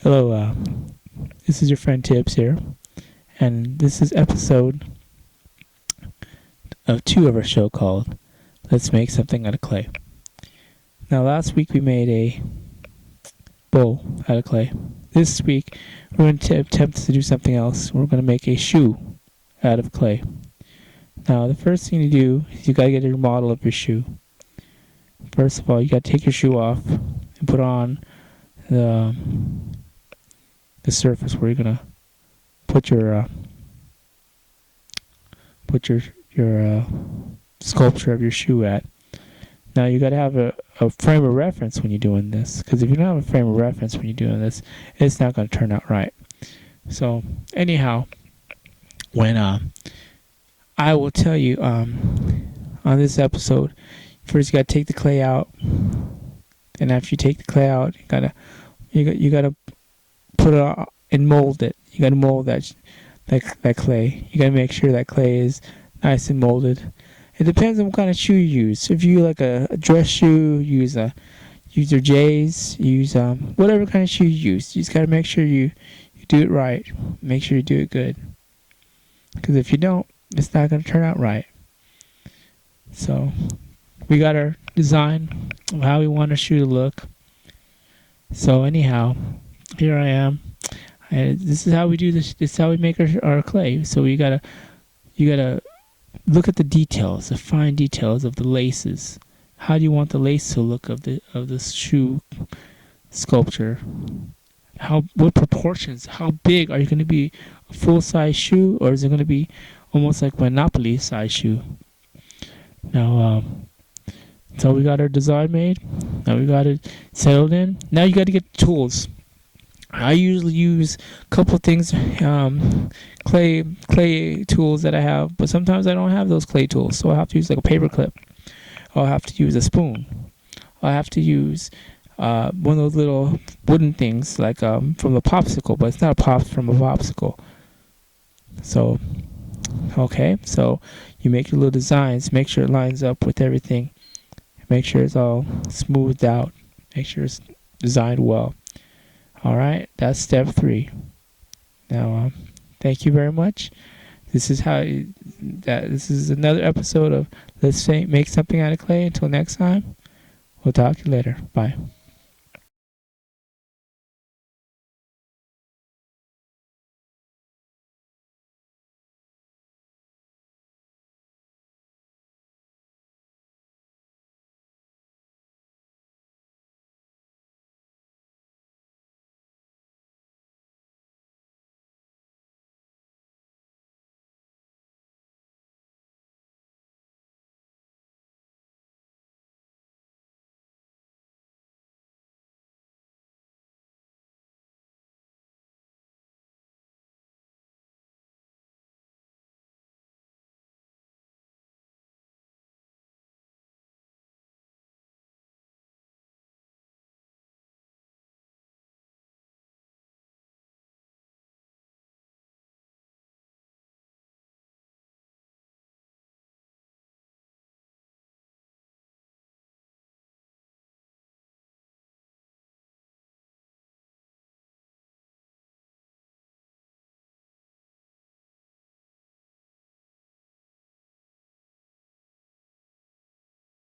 Hello, this is your friend Tibbs here, and this is episode of 2 of our show called Let's Make Something Out of Clay. Now, last week we made a bowl out of clay. This week we're going to attempt to do something else. We're going to make a shoe out of clay. Now, the first thing to do is you got to get your model of your shoe. First of all, you got to take your shoe off and put on the surface where you're going to put your sculpture of your shoe at. Now you got to have a frame of reference when you're doing this, because if you don't have a frame of reference when you're doing this, it's not going to turn out right. So anyhow, when I will tell you on this episode, first you got to take the clay out, and after you take the clay out, you gotta put it on and mold it. You got to mold that clay. You got to make sure that clay is nice and molded. It depends on what kind of shoe you use. If you like a dress shoe, use your J's. Use whatever kind of shoe you use. You just got to make sure you do it right. Make sure you do it good. Because if you don't, it's not going to turn out right. So we got our design of how we want our shoe to look. So anyhow, here I am. And this is how we do this. This is how we make our clay. So you gotta look at the details, the fine details of the laces. How do you want the lace to look of the shoe sculpture? What proportions? How big are you going to be? A full size shoe, or is it going to be almost like Monopoly size shoe? Now, so we got our design made. Now we got it settled in. Now you got to get the tools. I usually use a couple of things, clay tools that I have, but sometimes I don't have those clay tools, so I have to use like a paper clip. I'll have to use a spoon. I'll have to use one of those little wooden things, like from a popsicle, but it's not a pop from a popsicle. So, okay, so you make your little designs, make sure it lines up with everything, make sure it's all smoothed out, make sure it's designed well. All right, that's step 3. Now, thank you very much. This is another episode of Let's Make Something Out of Clay. Until next time, we'll talk to you later. Bye.